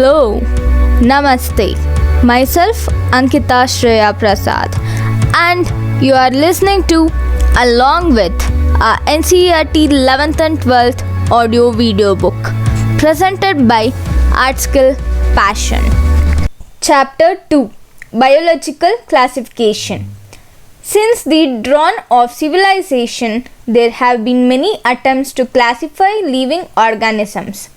Hello, Namaste. Myself Ankita Shreya Prasad, and you are listening to along with our NCERT 11th and 12th audio video book presented by ArtSkill Passion. Chapter 2, Biological Classification. Since the dawn of civilization, there have been many attempts to classify living organisms.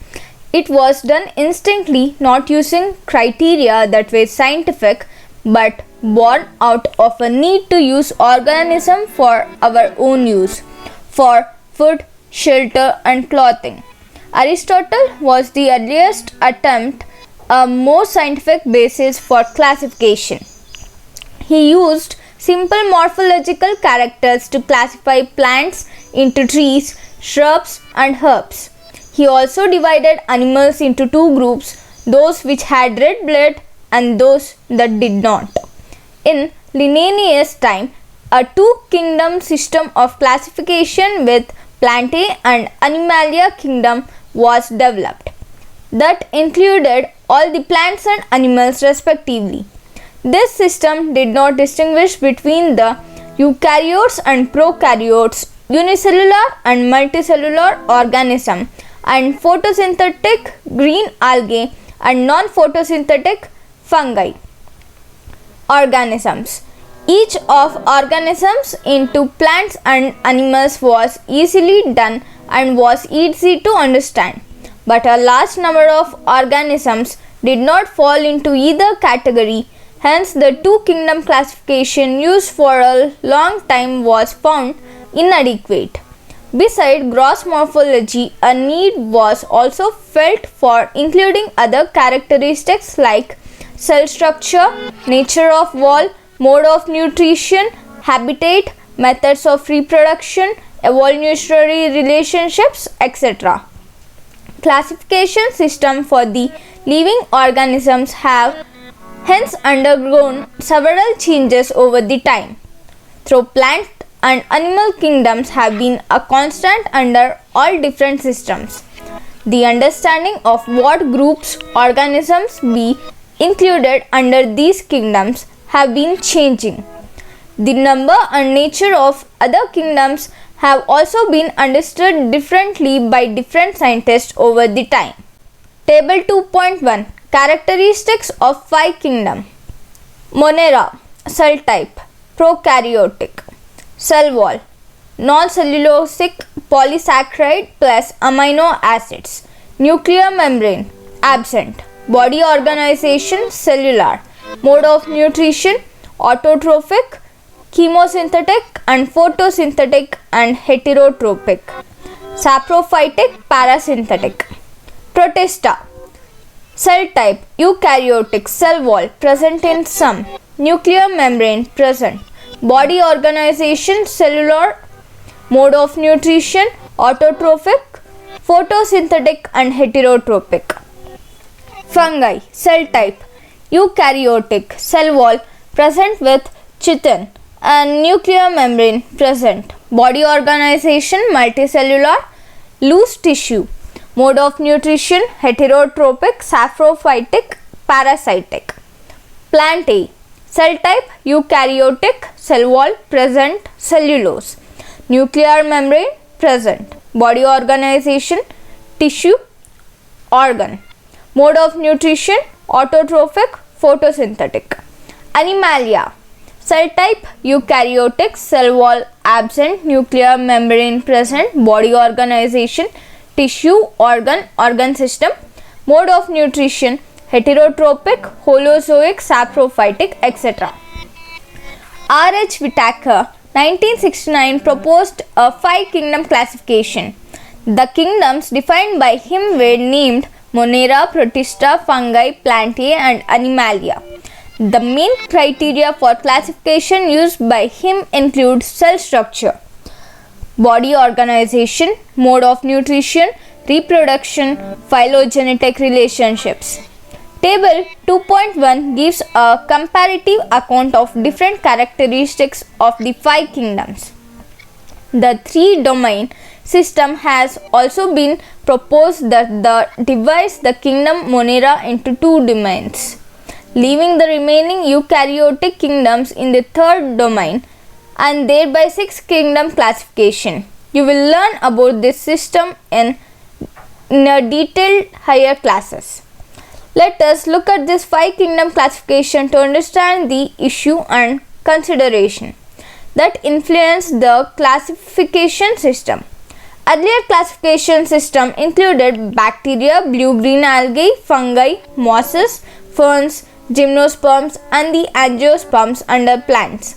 It was done instantly, not using criteria that were scientific, but born out of a need to use organism for our own use, for food, shelter and clothing. Aristotle was the earliest attempt a more scientific basis for classification. He used simple morphological characters to classify plants into trees, shrubs and herbs. He also divided animals into two groups, those which had red blood and those that did not. In Linnaeus' time, a two-kingdom system of classification with Plantae and Animalia kingdom was developed. That included all the plants and animals respectively. This system did not distinguish between the eukaryotes and prokaryotes, unicellular and multicellular organisms, and photosynthetic green algae and non-photosynthetic fungi organisms. Each of organisms into plants and animals was easily done and was easy to understand. But a large number of organisms did not fall into either category. Hence, the two-kingdom classification used for a long time was found inadequate. Besides gross morphology, a need was also felt for including other characteristics like cell structure, nature of wall, mode of nutrition, habitat, methods of reproduction, evolutionary relationships, etc. Classification system for the living organisms have hence undergone several changes over the time. Though plant and animal kingdoms have been a constant under all different systems, the understanding of what groups organisms be included under these kingdoms have been changing. The number and nature of other kingdoms have also been understood differently by different scientists over the time. Table 2.1, Characteristics of 5 kingdom. Monera, cell type, prokaryotic. Cell wall, non-cellulosic polysaccharide plus amino acids. Nuclear membrane, absent. Body organization, cellular. Mode of nutrition, autotrophic, chemosynthetic and photosynthetic and heterotrophic. Saprophytic, parasynthetic. Protista, cell type, eukaryotic, cell wall, present in some. Nuclear membrane, present. Body organization, cellular. Mode of nutrition, autotrophic, photosynthetic and heterotrophic. Fungi, cell type, eukaryotic, cell wall, present with chitin and nuclear membrane, present. Body organization, multicellular, loose tissue. Mode of nutrition, heterotrophic, saprophytic, parasitic. Plantae, cell type, eukaryotic, cell wall, present, cellulose. Nuclear membrane, present. Body organization, tissue, organ. Mode of nutrition, autotrophic, photosynthetic. Animalia, cell type, eukaryotic, cell wall, absent, nuclear membrane, present. Body organization, tissue, organ system. Mode of nutrition, heterotrophic, holozoic, saprophytic, etc. R. H. Whitaker, 1969, proposed a 5-kingdom classification. The kingdoms defined by him were named Monera, Protista, Fungi, Plantae and Animalia. The main criteria for classification used by him include cell structure, body organization, mode of nutrition, reproduction, phylogenetic relationships. Table 2.1 gives a comparative account of different characteristics of the 5 kingdoms. The 3-domain system has also been proposed that the divides the kingdom Monera into two domains, leaving the remaining eukaryotic kingdoms in the third domain, and thereby sixth kingdom classification. You will learn about this system in a detailed higher classes. Let us look at this 5 kingdom classification to understand the issue and consideration that influence the classification system. Earlier classification system included bacteria, blue-green algae, fungi, mosses, ferns, gymnosperms and the angiosperms under plants.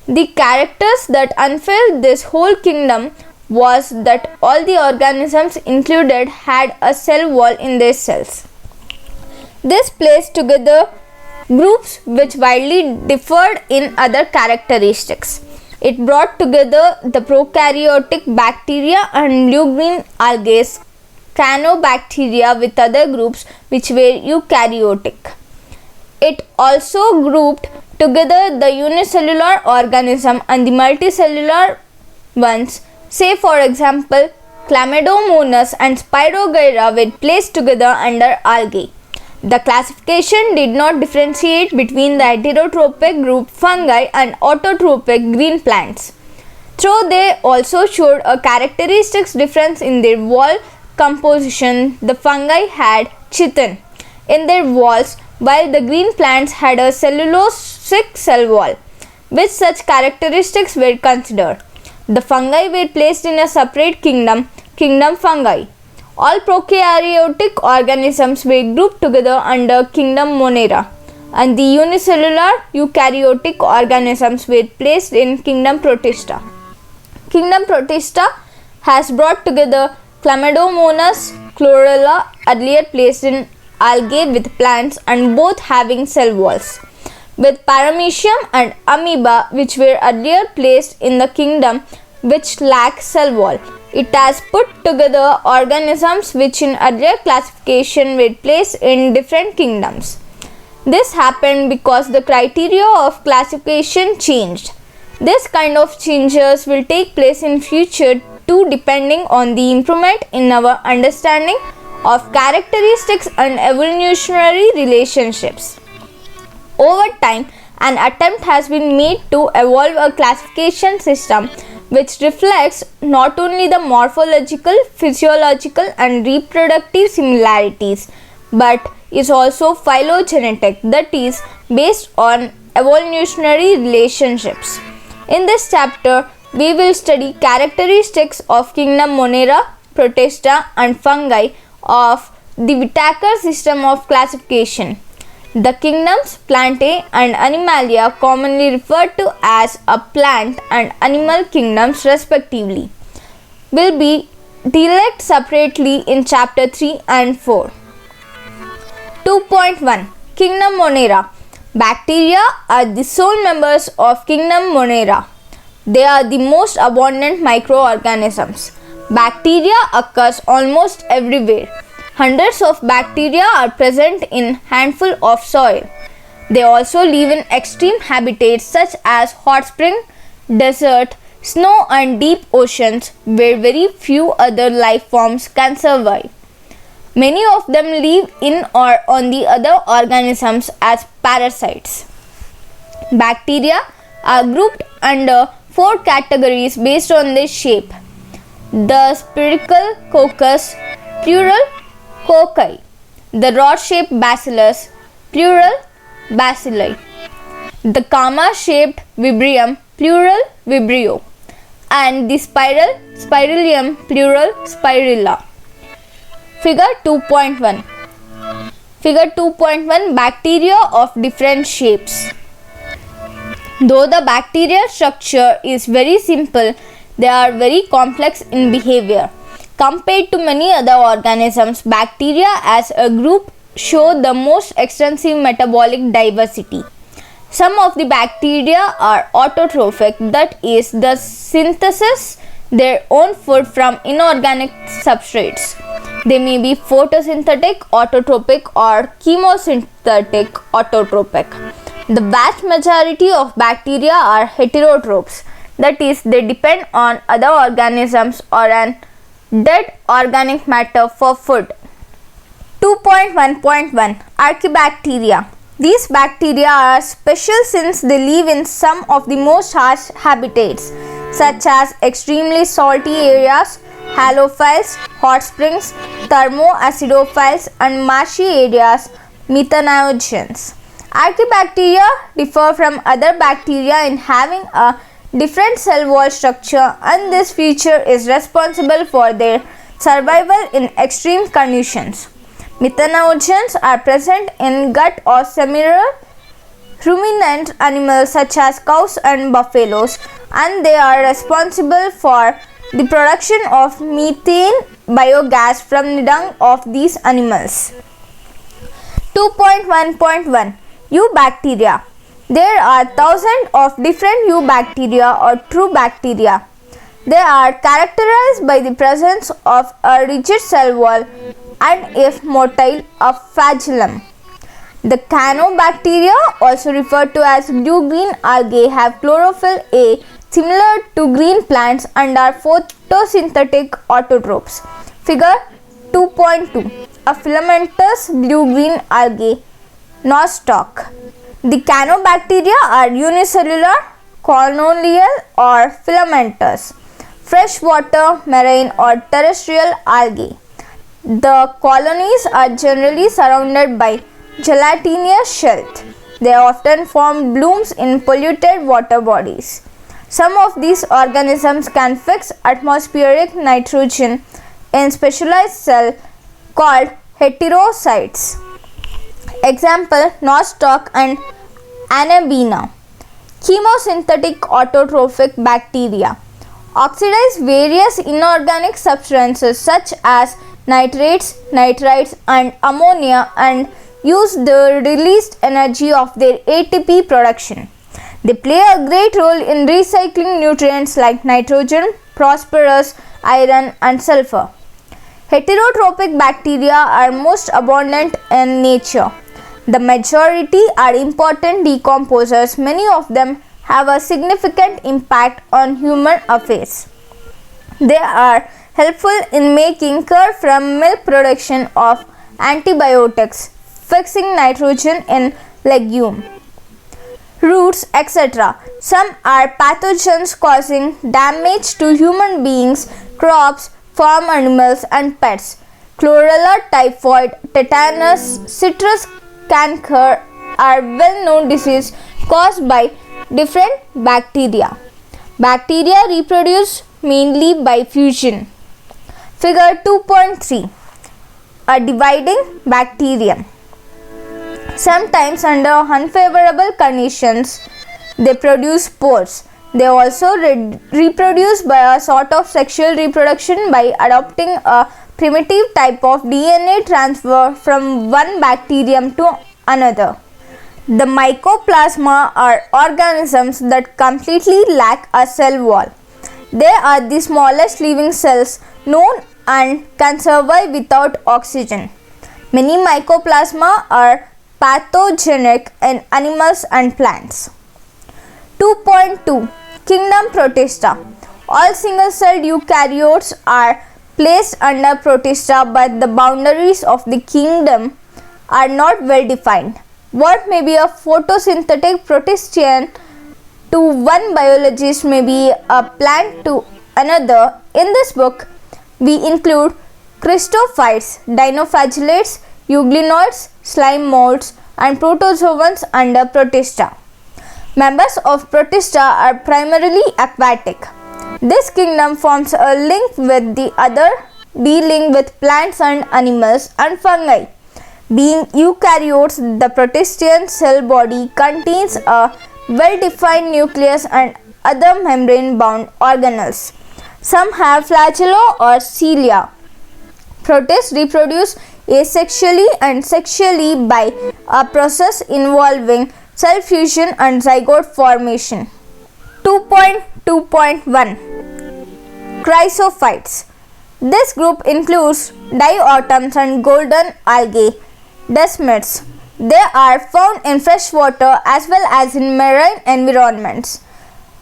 The characters that unfurled this whole kingdom was that all the organisms included had a cell wall in their cells. This placed together groups which widely differed in other characteristics. It brought together the prokaryotic bacteria and blue-green algae, cyanobacteria with other groups which were eukaryotic. It also grouped together the unicellular organism and the multicellular ones. Say for example, Chlamydomonas and Spirogyra were placed together under algae. The classification did not differentiate between the heterotrophic group fungi and autotrophic green plants, though they also showed a characteristics difference in their wall composition. The fungi had chitin in their walls, while the green plants had a cellulosic cell wall. With such characteristics were considered, the fungi were placed in a separate kingdom, kingdom fungi. All prokaryotic organisms were grouped together under kingdom Monera, and the unicellular eukaryotic organisms were placed in kingdom Protista. Kingdom Protista has brought together Chlamydomonas, chlorella, earlier placed in algae with plants and both having cell walls, with Paramecium and amoeba which were earlier placed in the kingdom which lack cell wall. It has put together organisms which in earlier classification were placed in different kingdoms. This happened because the criteria of classification changed. This kind of changes will take place in future too, depending on the improvement in our understanding of characteristics and evolutionary relationships. Over time, an attempt has been made to evolve a classification system which reflects not only the morphological, physiological and reproductive similarities, but is also phylogenetic, that is, based on evolutionary relationships. In this chapter, we will study characteristics of kingdom Monera, Protista and fungi of the Whittaker system of classification. The kingdoms Plantae and Animalia, commonly referred to as a plant and animal kingdoms respectively, will be dealt separately in chapter 3 and 4. 2.1 Kingdom Monera. Bacteria are the sole members of kingdom Monera. They are the most abundant microorganisms. Bacteria occurs almost everywhere. Hundreds of bacteria are present in handful of soil. They also live in extreme habitats such as hot spring, desert, snow and deep oceans where very few other life forms can survive. Many of them live in or on the other organisms as parasites. Bacteria are grouped under 4 categories based on their shape. The spherical coccus, plural cocci, the rod-shaped bacillus, plural bacilli, the comma-shaped vibrium, plural vibrio, and the spiral spirillum, plural spirilla. Figure 2.1. Figure 2.1 Bacteria of different shapes. Though the bacterial structure is very simple, they are very complex in behavior. Compared to many other organisms, bacteria as a group show the most extensive metabolic diversity. Some of the bacteria are autotrophic, that is, they synthesize their own food from inorganic substrates. They may be photosynthetic autotrophic or chemosynthetic autotrophic. The vast majority of bacteria are heterotrophs, that is, they depend on other organisms or an dead organic matter for food. 2.1.1 Archaebacteria. These bacteria are special since they live in some of the most harsh habitats, such as extremely salty areas, halophiles, hot springs, thermoacidophiles, and marshy areas, methanogens. Archaebacteria differ from other bacteria in having a different cell wall structure, and this feature is responsible for their survival in extreme conditions. Methanogens are present in gut or semi-ruminant animals such as cows and buffaloes, and they are responsible for the production of methane biogas from the dung of these animals. 2.1.1 Eubacteria. There are thousands of different eubacteria or true bacteria. They are characterized by the presence of a rigid cell wall and, if motile, a flagellum. The cyanobacteria, also referred to as blue-green algae, have chlorophyll A similar to green plants and are photosynthetic autotrophs. Figure 2.2 A filamentous blue-green algae, nostoc. The cyanobacteria are unicellular, colonial or filamentous, freshwater, marine or terrestrial algae. The colonies are generally surrounded by gelatinous sheath. They often form blooms in polluted water bodies. Some of these organisms can fix atmospheric nitrogen in specialized cells called heterocytes. Example, nostoc and Anabaena. Chemosynthetic autotrophic bacteria oxidize various inorganic substances such as nitrates, nitrites and ammonia and use the released energy of their ATP production. They play a great role in recycling nutrients like nitrogen, phosphorus, iron and sulfur. Heterotrophic bacteria are most abundant in nature. The majority are important decomposers. Many of them have a significant impact on human affairs. They are helpful in making curd from milk production of antibiotics, fixing nitrogen in legume, roots, etc. Some are pathogens causing damage to human beings, crops, farm animals and pets. Chlorella, typhoid, tetanus, citrus canker are well-known diseases caused by different bacteria. Bacteria reproduce mainly by fusion. Figure 2.3 A dividing bacterium. Sometimes under unfavorable conditions they produce spores. They also reproduce by a sort of sexual reproduction by adopting a primitive type of DNA transfer from one bacterium to another. The mycoplasma are organisms that completely lack a cell wall. They are the smallest living cells known and can survive without oxygen. Many mycoplasma are pathogenic in animals and plants. 2.2 Kingdom Protista. All single-celled eukaryotes are placed under Protista, but the boundaries of the kingdom are not well defined. What may be a photosynthetic protistian to one biologist may be a plant to another. In this book, we include Christophytes, dinoflagellates, euglenoids, slime molds, and protozoans under Protista. Members of Protista are primarily aquatic. This kingdom forms a link with the other, dealing with plants and animals and fungi. Being eukaryotes, the protistian cell body contains a well-defined nucleus and other membrane-bound organelles. Some have flagella or cilia. Protists reproduce asexually and sexually by a process involving cell fusion and zygote formation. 2.2.1 Chrysophytes. This group includes diatoms and golden algae, desmids. They are found in freshwater as well as in marine environments.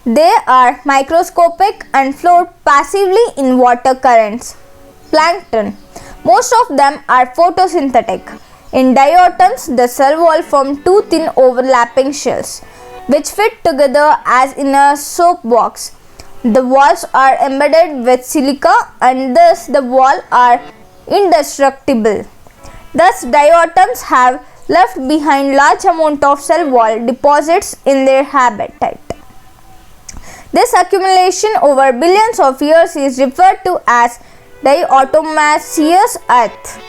They are microscopic and float passively in water currents. plankton. Most of them are photosynthetic. In diatoms, the cell wall forms two thin overlapping shells, which fit together as in a soap box. The walls are embedded with silica and thus the walls are indestructible. Thus, diatoms have left behind large amount of cell wall deposits in their habitat. This accumulation over billions of years is referred to as diatomaceous earth.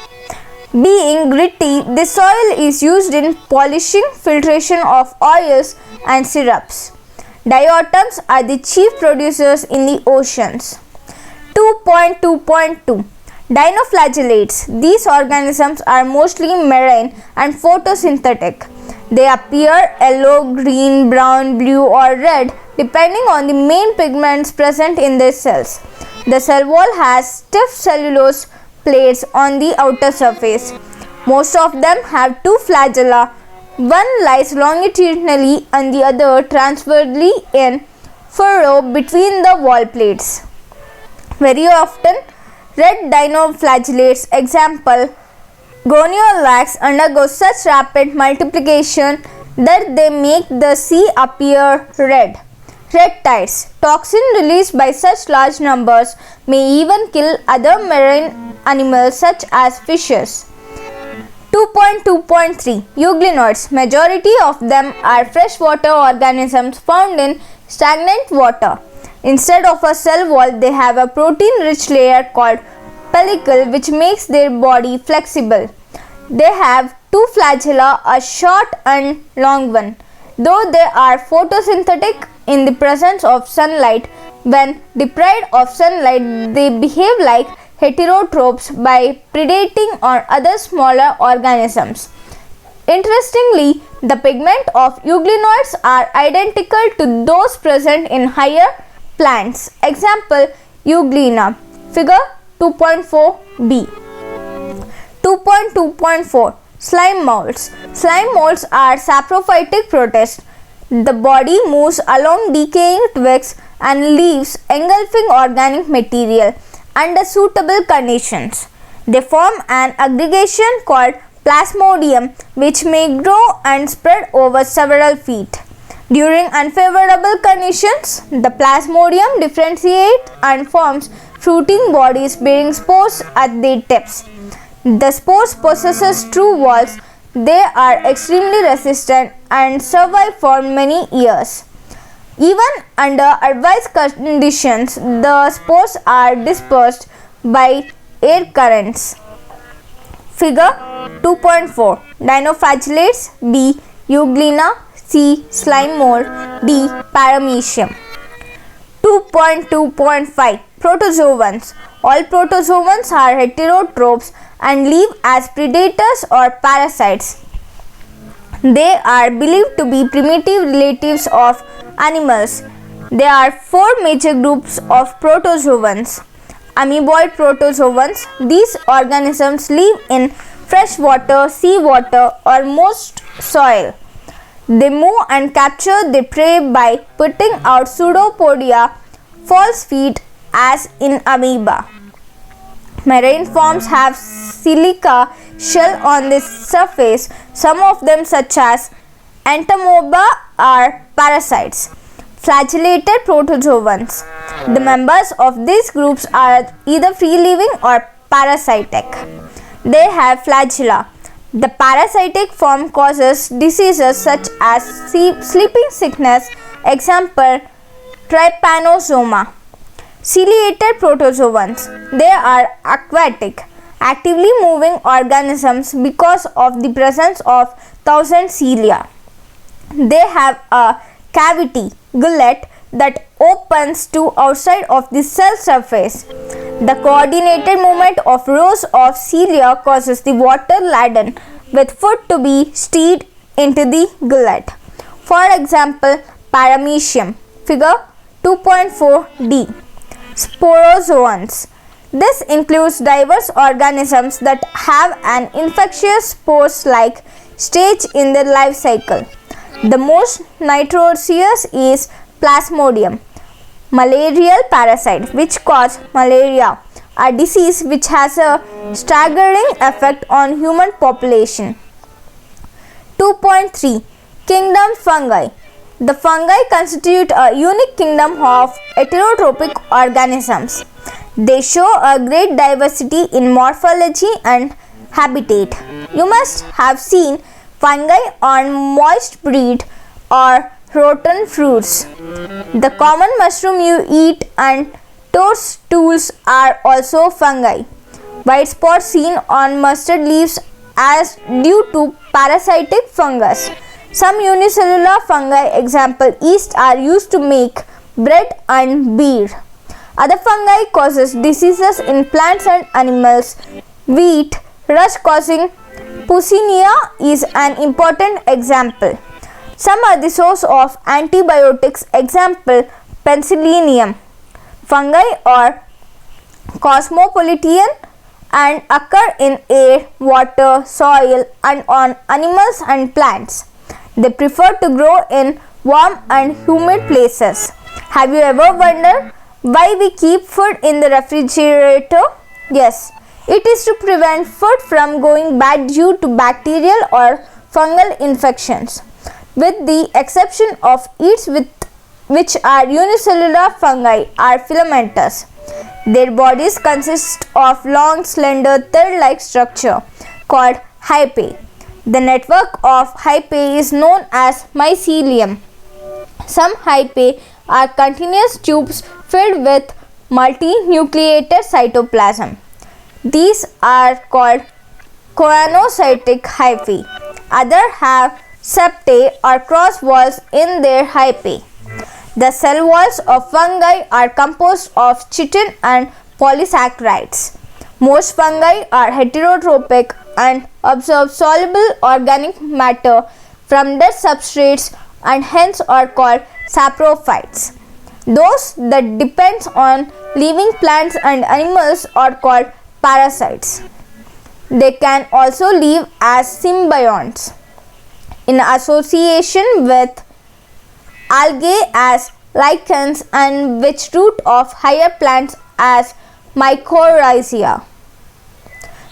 Being gritty, this soil is used in polishing, filtration of oils and syrups. Diatoms are the chief producers in the oceans. 2.2.2 Dinoflagellates. These organisms are mostly marine and photosynthetic. They appear yellow, green, brown, blue or red depending on the main pigments present in their cells. The cell wall has stiff cellulose plates on the outer surface. Most of them have two flagella. One lies longitudinally and the other transversely in furrow between the wall plates. Very often, red dinoflagellates, example, goniolax, undergo such rapid multiplication that they make the sea appear red. Red tides. Toxin released by such large numbers may even kill other marine animals such as fishes. 2.2.3 Euglenoids. Majority of them are freshwater organisms found in stagnant water. Instead of a cell wall, they have a protein-rich layer called pellicle which makes their body flexible. They have two flagella, a short and long one. Though they are photosynthetic in the presence of sunlight, when deprived of sunlight, they behave like heterotrophs by predating on other smaller organisms. Interestingly, the pigment of euglenoids are identical to those present in higher plants. Example, Euglena. Figure 2.4b. 2.2.4 Slime molds. Slime molds are saprophytic protists. The body moves along decaying twigs and leaves, engulfing organic material under suitable conditions. They form an aggregation called plasmodium which may grow and spread over several feet. During unfavorable conditions, the plasmodium differentiates and forms fruiting bodies bearing spores at their tips. The spores possess true walls. They are extremely resistant and survive for many years. Even under adverse conditions, the spores are dispersed by air currents. Figure 2.4 Dinoflagellates. B. Euglena. C. Slime mold. D. Paramecium. 2.2.5 Protozoans. All protozoans are heterotrophs and live as predators or parasites. They are believed to be primitive relatives of animals. There are four major groups of protozoans. Amoeboid protozoans. These organisms live in freshwater, seawater or most soil. They move and capture their prey by putting out pseudopodia, false feet as in amoeba. Marine forms have silica shell on the surface. Some of them, such as Entamoeba, are parasites. Flagellated protozoans. The members of these groups are either free-living or parasitic. They have flagella. The parasitic form causes diseases such as sleeping sickness, example, trypanosoma. Ciliated protozoans. They are aquatic, actively moving organisms because of the presence of thousand cilia. They have a cavity, gullet, that opens to outside of the cell surface. The coordinated movement of rows of cilia causes the water laden with food to be stirred into the gullet. For example, Paramecium. Figure 2.4d. Sporozoans. This includes diverse organisms that have an infectious spores-like stage in their life cycle. The most notorious is Plasmodium, malarial parasite which cause malaria. a disease which has a staggering effect on human population. 2.3 Kingdom Fungi. The fungi constitute a unique kingdom of heterotrophic organisms. They show a great diversity in morphology and habitat. You must have seen fungi on moist bread or rotten fruits. The common mushroom you eat and toadstools are also fungi. White spots seen on mustard leaves as due to parasitic fungus. Some unicellular fungi, example yeast, are used to make bread and beer. Other fungi causes diseases in plants and animals. Wheat rust causing Puccinia is an important example. Some are the source of antibiotics, example penicillium. Fungi are cosmopolitan and occur in air, water, soil and on animals and plants. They prefer to grow in warm and humid places. Have you ever wondered why we keep food in the refrigerator? Yes, it is to prevent food from going bad due to bacterial or fungal infections. With the exception of yeasts, which are unicellular fungi, are filamentous. Their bodies consist of long, slender, thread-like structure called hyphae. The network of hyphae is known as mycelium. Some hyphae are continuous tubes filled with multinucleated cytoplasm. These are called choanocytic hyphae. Others have septae or cross walls in their hyphae. The cell walls of fungi are composed of chitin and polysaccharides. Most fungi are heterotrophic and absorb soluble organic matter from dead substrates and hence are called saprophytes. Those that depend on living plants and animals are called parasites. They can also live as symbionts in association with algae as lichens and which root of higher plants as mycorrhizae.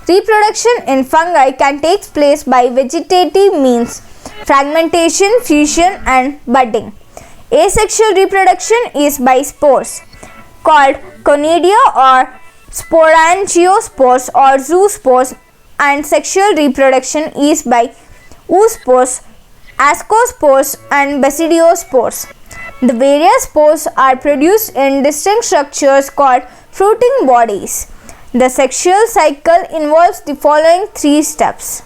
Reproduction in fungi can take place by vegetative means, fragmentation, fusion and budding. Asexual reproduction is by spores called conidia or sporangiospores or zoospores, and sexual reproduction is by oospores, ascospores and basidiospores. The various spores are produced in distinct structures called fruiting bodies. The sexual cycle involves the following three steps.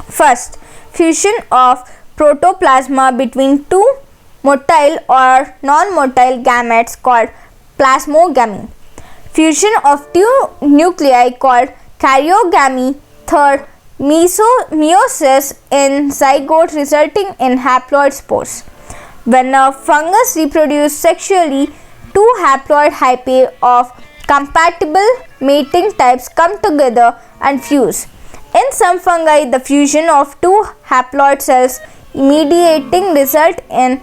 First, fusion of protoplasma between two motile or non-motile gametes called plasmogamy. Fusion of two nuclei called karyogamy. Third, meiosis in zygote resulting in haploid spores. When a fungus reproduces sexually, two haploid hyphae of compatible mating types come together and fuse. In some fungi, the fusion of two haploid cells mediating result in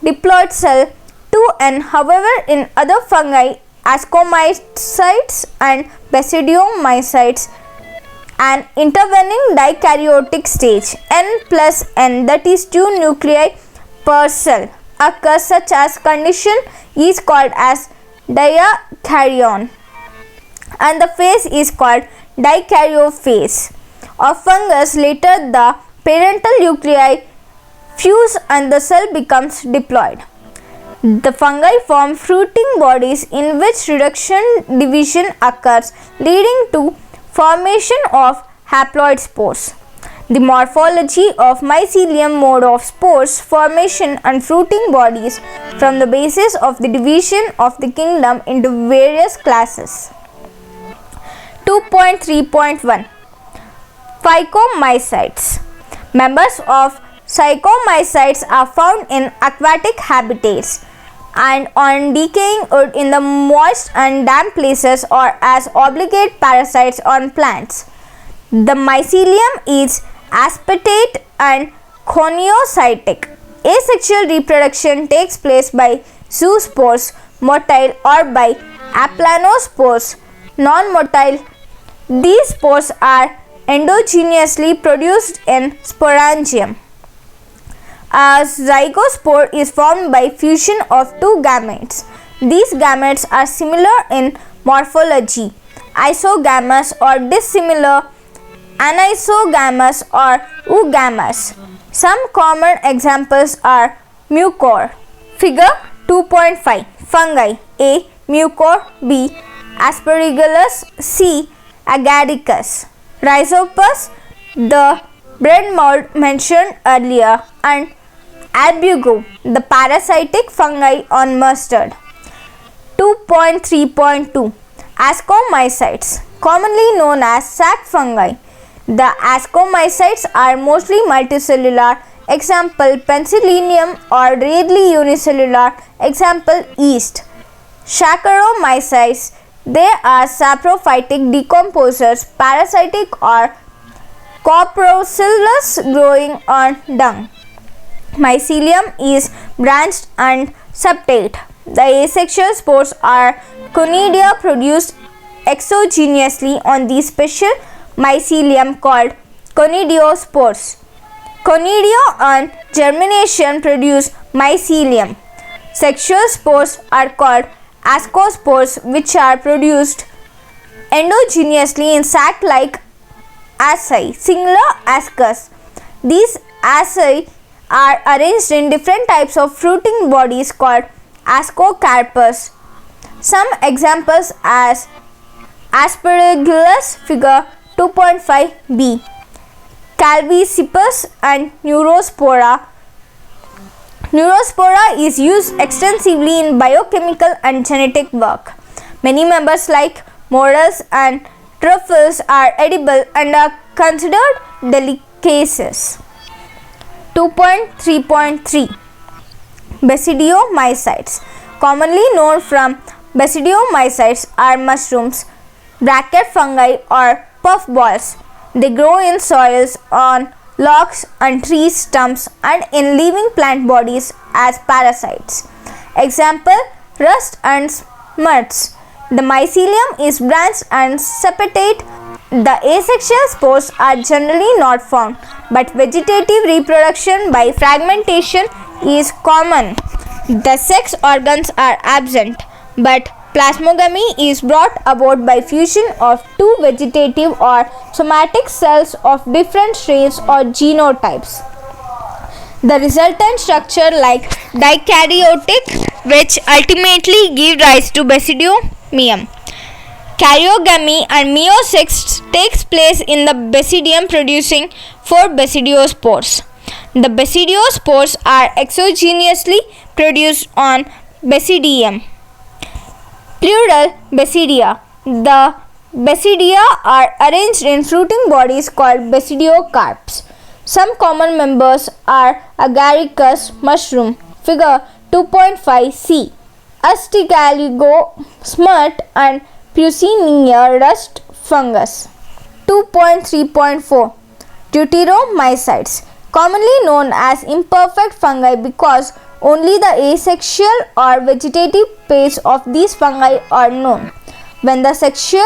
diploid cell 2n. However, in other fungi, ascomycetes and basidiomycetes, an intervening dikaryotic stage n plus n, that is 2 nuclei per cell, occurs. Such as condition is called as diakaryon and the phase is called dikaryophase of fungus. Later the parental nuclei fuse and the cell becomes diploid. The fungi form fruiting bodies in which reduction division occurs, leading to formation of haploid spores. The morphology of mycelium mode of spores formation and fruiting bodies from the basis of the division of the kingdom into various classes. 2.3.1 Phycomycetes. Members of phycomycetes are found in aquatic habitats and on decaying wood in the moist and damp places or as obligate parasites on plants. The mycelium is aspetate and coniocytic. Asexual reproduction takes place by zoospores, motile or by aplanospores. non-motile. These spores are endogenously produced in sporangium. A zygospore is formed by fusion of two gametes. These gametes are similar in morphology, isogamous or dissimilar, anisogamous or oogamous. Some common examples are mucor. Figure 2.5. Fungi. A. Mucor. B. Aspergillus. C. Agaricus. Rhizopus, the bread mold mentioned earlier, and albugo, the parasitic fungi on mustard. 2.3.2 Ascomycetes, commonly known as sac fungi. The ascomycetes are mostly multicellular, example penicillium, or rarely unicellular, example yeast. Saccharomycetes, they are saprophytic decomposers, parasitic or coprocellus growing on dung. Mycelium is branched and septate. The asexual spores are conidia produced exogenously on the special mycelium called conidiospores. Conidia on germination produce mycelium. Sexual spores are called ascospores, which are produced endogenously in sac-like asci, singular ascus. These asci are arranged in different types of fruiting bodies called ascocarpus. Some examples as Aspergillus, figure 2.5b, Calvisippus and Neurospora. Neurospora is used extensively in biochemical and genetic work. Many members like morels and truffles are edible and are considered delicacies. 2.3.3 Basidiomycetes. Commonly known from basidiomycetes are mushrooms, bracket fungi or puffballs. They grow in soils, on logs and tree stumps, and in living plant bodies as parasites. Example, rust and smuts. The mycelium is branched and septate. The asexual spores are generally not found, but vegetative reproduction by fragmentation is common. The sex organs are absent, but plasmogamy is brought about by fusion of two vegetative or somatic cells of different strains or genotypes. The resultant structure like dikaryotic, which ultimately give rise to basidiomyum. Karyogamy and meiosis takes place in the basidium, producing 4 basidiospores. The basidiospores are exogenously produced on basidium. Plural basidia. The basidia are arranged in fruiting bodies called basidiocarps. Some common members are agaricus mushroom, figure 2.5c, Astigaligo smut, and Puccinia rust fungus. 2.3.4 Deuteromycetes, commonly known as imperfect fungi because only the asexual or vegetative phase of these fungi are known. When the sexual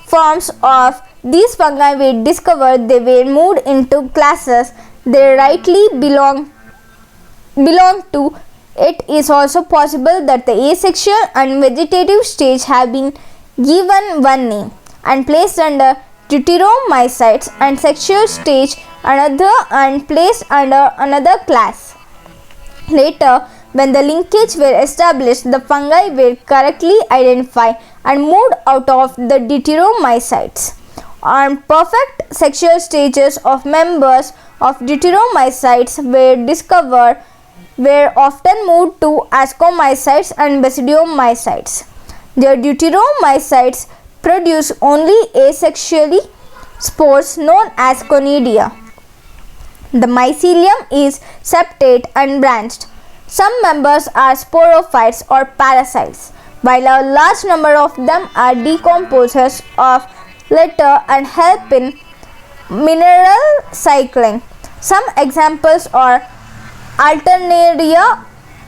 forms of these fungi were discovered, they were moved into classes they rightly belong to. It is also possible that the asexual and vegetative stage have been given one name and placed under Deuteromycetes, and sexual stage another and placed under another class. Later, when the linkage were established, the fungi were correctly identified and moved out of the Deuteromycetes. On perfect sexual stages of members of Deuteromycetes were discovered, were often moved to Ascomycetes and Basidiomycetes. The Deuteromycetes produce only asexually spores known as conidia. The mycelium is septate and branched. Some members are sporophytes or parasites, while a large number of them are decomposers of litter and help in mineral cycling. Some examples are Alternaria,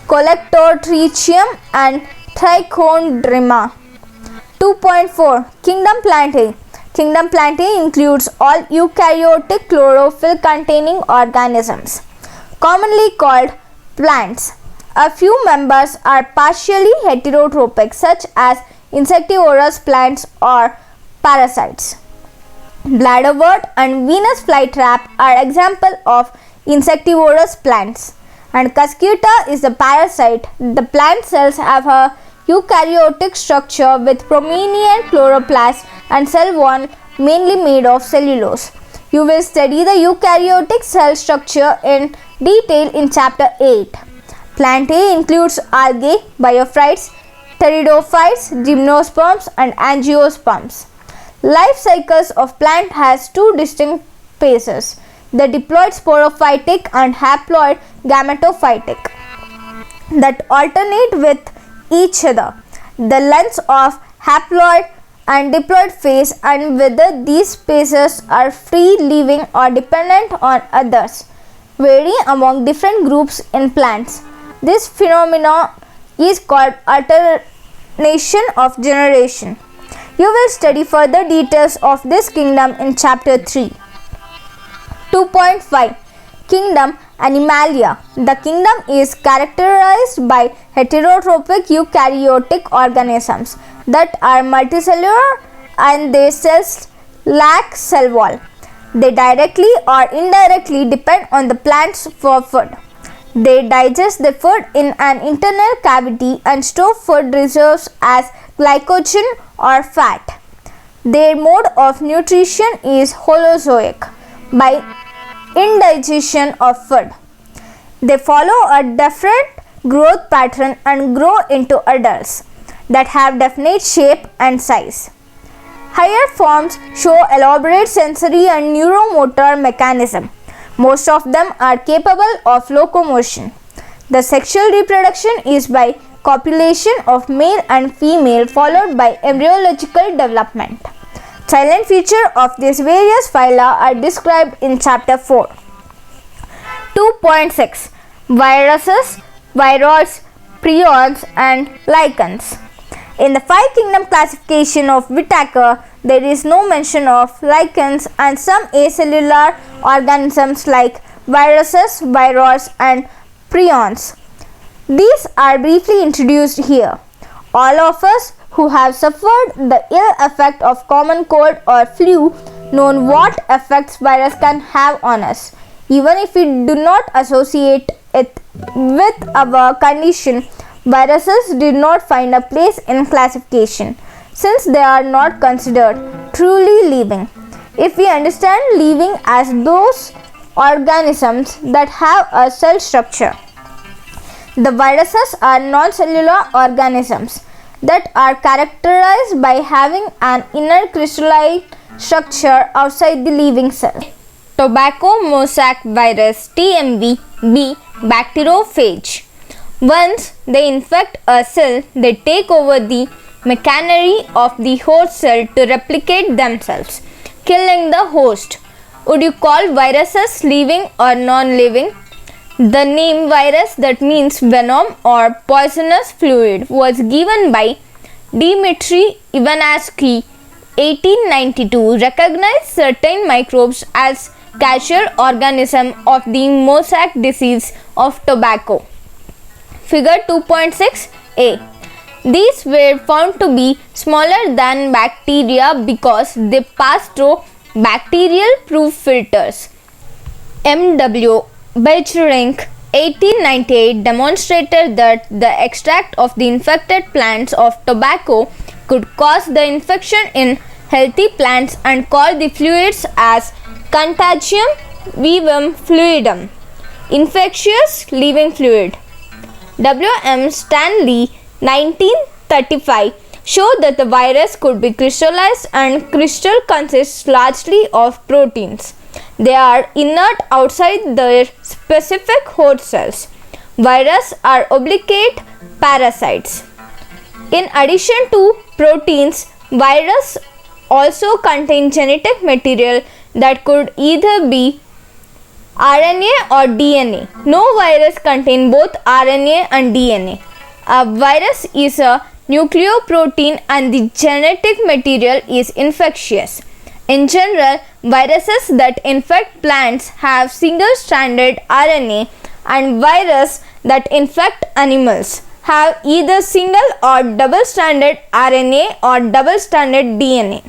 Colectotrichium, and Trichondrema. 2. 2.4 Kingdom Plantae. Kingdom Plantae includes all eukaryotic chlorophyll containing organisms, commonly called plants. A few members are partially heterotrophic, such as insectivorous plants or parasites. Bladderwort and Venus flytrap are examples of insectivorous plants. And Cuscuta is a parasite. The plant cells have a eukaryotic structure with prominent chloroplast and cell wall mainly made of cellulose. You will study the eukaryotic cell structure in detail in chapter 8. Plantae includes algae, biophytes, pteridophytes, gymnosperms and angiosperms. Life cycles of plant has two distinct phases, the diploid sporophytic and haploid gametophytic, that alternate with each other. The lengths of haploid and diploid phase and whether these phases are free living or dependent on others vary among different groups in plants. This phenomenon is called alternation of generation. You will study further details of this kingdom in chapter 3. 2.5 Kingdom Animalia. The kingdom is characterized by heterotrophic eukaryotic organisms that are multicellular and their cells lack cell wall. They directly or indirectly depend on the plants for food. They digest the food in an internal cavity and store food reserves as glycogen or fat. Their mode of nutrition is holozoic, by indigestion of food. They follow a different growth pattern and grow into adults that have definite shape and size. Higher forms show elaborate sensory and neuromotor mechanism. Most of them are capable of locomotion. The sexual reproduction is by copulation of male and female followed by embryological development. Silent features of these various phyla are described in chapter 4. 2.6 Viruses, viroids, prions and lichens. In the 5 kingdom classification of Whitaker, there is no mention of lichens and some acellular organisms like viruses, viroids and prions. These are briefly introduced here. All of us who have suffered the ill effect of common cold or flu know what effects virus can have on us. Even if we do not associate it with our condition, viruses did not find a place in classification since they are not considered truly living. If we understand living as those organisms that have a cell structure, the viruses are non-cellular organisms that are characterized by having an inner crystalline structure outside the living cell. Tobacco mosaic virus (TMV) B bacteriophage. Once they infect a cell, they take over the machinery of the host cell to replicate themselves, killing the host. Would you call viruses living or non-living? The name virus, that means venom or poisonous fluid, was given by Dmitry Ivanatsky 1892, recognized certain microbes as casual organism of the mosaic disease of tobacco. Figure 2.6a. These were found to be smaller than bacteria because they pass through bacterial proof filters. M.W. Beijerinck 1898 demonstrated that the extract of the infected plants of tobacco could cause the infection in healthy plants and called the fluids as contagium vivum fluidum, infectious living fluid. W. M. Stanley 1935 showed that the virus could be crystallized and crystal consists largely of proteins. They are inert outside their specific host cells. Viruses are obligate parasites. In addition to proteins, viruses also contain genetic material that could either be RNA or DNA. No virus contains both RNA and DNA. A virus is a nucleoprotein and the genetic material is infectious. In general, viruses that infect plants have single-stranded RNA and viruses that infect animals have either single or double-stranded RNA or double-stranded DNA.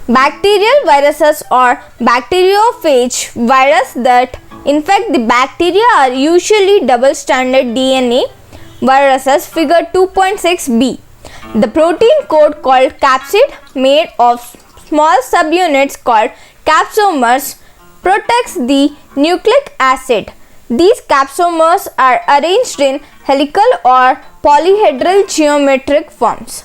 Bacterial viruses or bacteriophage viruses that infect the bacteria are usually double-stranded DNA viruses, figure 2.6b. The protein coat called capsid, made of small subunits called capsomers, protects the nucleic acid. These capsomers are arranged in helical or polyhedral geometric forms.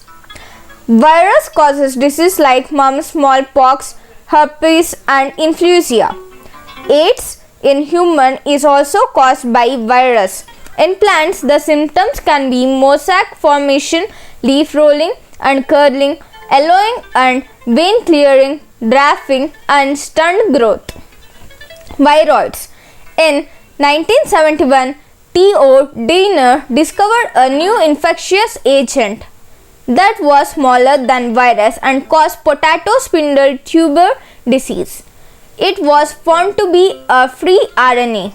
Virus causes disease like mumps, smallpox, herpes and influenza. AIDS in human is also caused by virus. In plants, the symptoms can be mosaic formation, leaf rolling and curling, yellowing and vein clearing, drafting and stunned growth. Viroids. In 1971, T.O. Diener discovered a new infectious agent that was smaller than virus and caused potato spindle tuber disease. It was found to be a free RNA.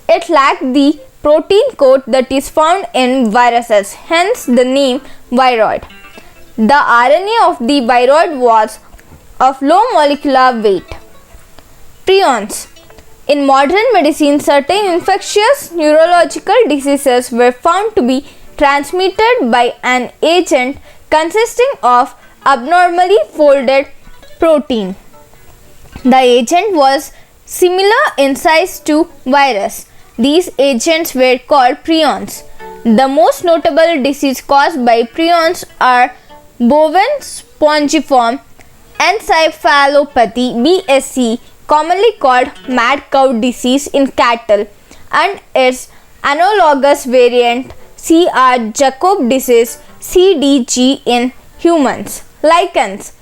It lacked the protein coat that is found in viruses, hence the name viroid. The RNA of the viroid was of low molecular weight. Prions. In modern medicine, certain infectious neurological diseases were found to be transmitted by an agent consisting of abnormally folded protein. The agent was similar in size to virus. These agents were called prions. The most notable disease caused by prions are bovine spongiform encephalopathy (BSE), commonly called mad cow disease in cattle, and its analogous variant Creutzfeldt-Jakob disease (CDG) in humans. Lichens.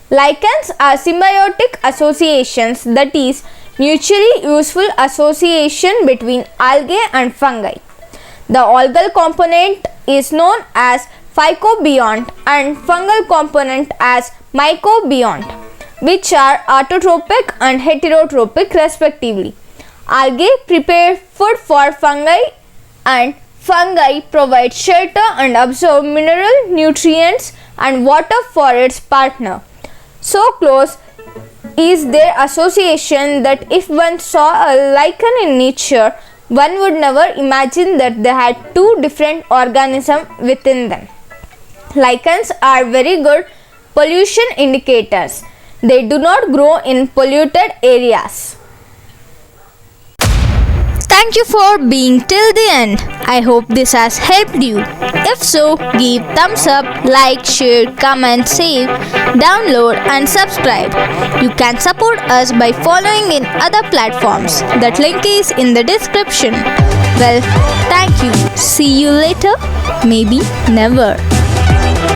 Lichens are symbiotic associations, that is, mutually useful association between algae and fungi. The algal component is known as phycobiont and fungal component as mycobiont, which are autotrophic and heterotrophic respectively. Algae prepare food for fungi and fungi provide shelter and absorb mineral nutrients and water for its partner. So close is their association that if one saw a lichen in nature, one would never imagine that they had two different organisms within them. Lichens are very good pollution indicators. They do not grow in polluted areas. Thank you for being till the end. I hope this has helped you. If so, give thumbs up, like, share, comment, save, download and subscribe. You can support us by following in other platforms. That link is in the description. Well, thank you. See you later. Maybe never.